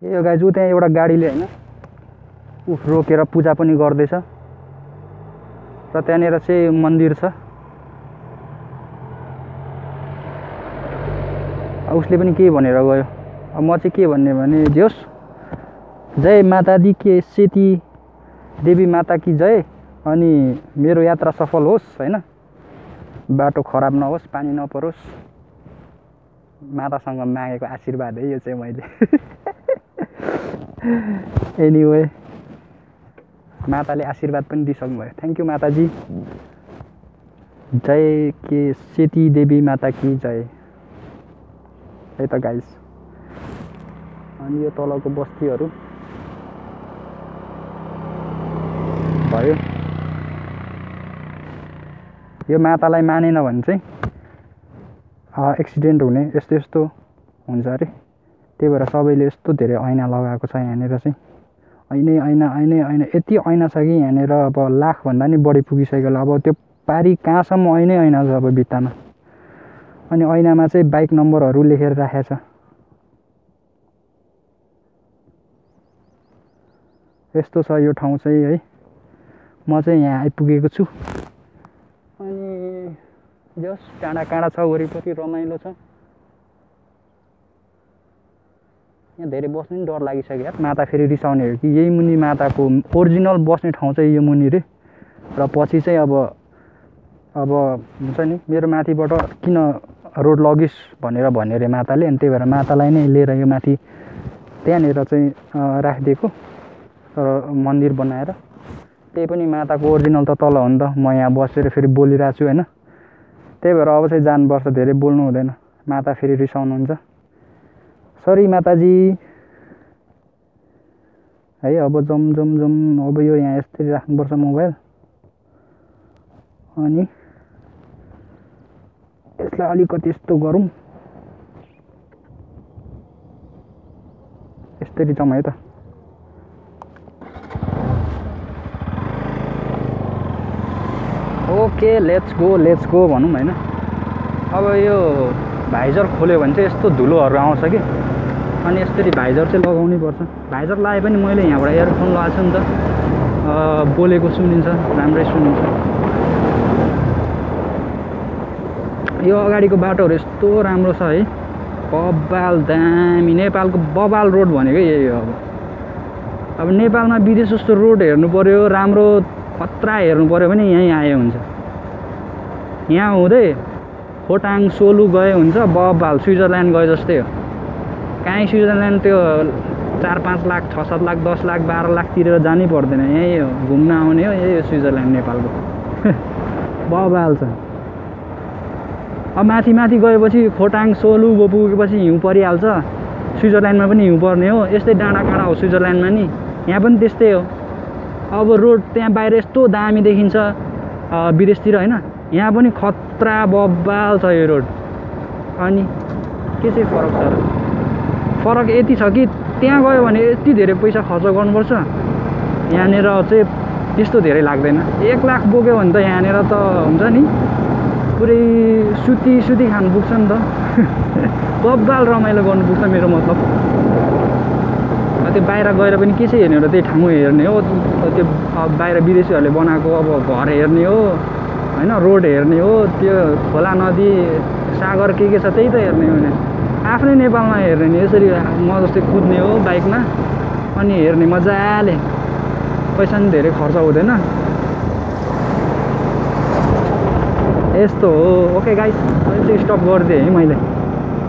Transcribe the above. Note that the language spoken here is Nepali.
यो गाइज ऊ त्यहाँ एउटा गाडीले हैन उफ रोकेर पूजा पनि गर्दैछ र त्यहाँनिर चाहिँ मन्दिर छ। उसले पनि के भनेर गयो। अब म चाहिँ के भन्ने भने जोस् जय माता दी के सेती देवी माता की जय। अनि मेरो यात्रा सफल होस् हैन, बाटो खराब नहोस्, पानी नपरोस्, मातासँग मागेको आशीर्वाद है यो चाहिँ मैले। एनीवे माताले आशीर्वाद पनि दिइसक्नु भयो। थ्याङ्क यू माताजी। जय के सेती देवी माता की जय है त गाइस। अनि यो तलको बस्तीहरू भयो। यो मातालाई मानेन भने चाहिँ एक्सिडेन्ट हुने यस्तो यस्तो हुन्छ अरे। त्यही भएर सबैले यस्तो धेरै ऐना लगाएको छ यहाँनिर चाहिँ। ऐनै ऐना ऐनै ऐना यति ऐना छ कि यहाँनिर अब लाखभन्दा नि बढी पुगिसक्यो। अब त्यो पारी कहाँसम्म ऐनै ऐना छ अब भित्तामा। अनि ऐनामा चाहिँ बाइक नम्बरहरू लेखेर राखेको छ। यस्तो छ यो ठाउँ चाहिँ है। म चाहिँ यहाँ आइपुगेको छु। अनि जस डाँडा काँडा छ वरिपरि, रमाइलो छ। यहाँ धेरै बस्नु नि डर लागिसक्यो यार। माता फेरि रिसाउने हो कि। यही मुनि माताको ओरिजिनल बस्ने ठाउँ चाहिँ यो मुनि रे। र पछि चाहिँ अब हुन्छ नि मेरो माथिबाट किन रोड लगिस् भनेर भन्यो अरे माताले। अनि त्यही भएर मातालाई नै लिएर यो माथि त्यहाँनिर चाहिँ राखिदिएको र मन्दिर बनाएर। त्यही पनि माताको ओरिजिनल त तल हो नि त। म यहाँ बसेर फेरि बोलिरहेको छु होइन। त्यही भएर अब चाहिँ जानुपर्छ, धेरै बोल्नु हुँदैन, माता फेरि रिसाउनुहुन्छ। सरी माताजी है। अब जम जम जम अब यो यहाँ यसरी राख्नुपर्छ मोबाइल। अनि यसलाई अलिकति यस्तो गरौँ, यसरी जाउँ है त। ओके लेट्स गो भनौँ होइन। अब यो भाइजर खोल्यो भने चाहिँ यस्तो धुलोहरू आउँछ कि। अनि यसरी भाइजर चाहिँ लगाउनै पर्छ। भाइजर लगाए पनि मैले यहाँबाट इयरफोन लगाएको छु नि त, बोलेको सुनिन्छ, राम्रै सुनिन्छ। यो अगाडिको बाटोहरू यस्तो राम्रो छ है। बबाल दामी। नेपालको बबाल रोड भनेको यही हो। अब नेपालमा विदेश जस्तो रोड हेर्नु पर्यो, राम्रो खतरा हेर्नु पर्यो भने यहीँ आए हुन्छ। यहाँ हुँदै खोटाङ सोलु गए हुन्छ बबाल स्विजरल्यान्ड गए जस्तै हो। काहीँ स्विजरल्यान्ड त्यो 4-5 लाख 6-7 लाख 10 लाख 12 लाख तिरेर जानै पर्दैन। यही हो घुम्न आउने हो। यही हो स्विजरल्यान्ड नेपालको। बबाल छ। अब माथि माथि गएपछि खोटाङ सोलु पुगेपछि हिउँ परिहाल्छ। स्विजरल्यान्डमा पनि हिउँ पर्ने हो। यस्तै डाँडा काँडा हो स्विजरल्यान्डमा नि। यहाँ पनि त्यस्तै हो। अब रोड त्यहाँ बाहिर यस्तो दामी देखिन्छ विदेशतिर होइन। यहाँ पनि खतरा बबाल छ यो रोड। अनि के चाहिँ फरक छ र? फरक यति छ कि त्यहाँ गयो भने यति धेरै पैसा खर्च गर्नुपर्छ। यहाँनिर चाहिँ त्यस्तो धेरै लाग्दैन। 1 लाख बोक्यो भने त यहाँनिर त हुन्छ नि पुरै सुती खानु पुग्छ नि त। बबाल रमाइलो गर्नु पुग्छ मेरो मतलब। त्यो बाहिर गएर पनि के चाहिँ हेर्ने हो र, त्यही ठाउँ हेर्ने हो। त्यो बाहिर विदेशीहरूले बनाएको अब घर हेर्ने हो होइन, रोड हेर्ने हो, त्यो खोला नदी सागर के छ त्यही त हेर्ने हो नि। आफ्नै नेपालमा हेर्ने नि यसरी म जस्तै कुद्ने हो बाइकमा अनि हेर्ने मजाले। पैसा पनि धेरै खर्च हुँदैन। यस्तो हो। ओके गाइस, अहिले चाहिँ स्टप गरिदिएँ है मैले।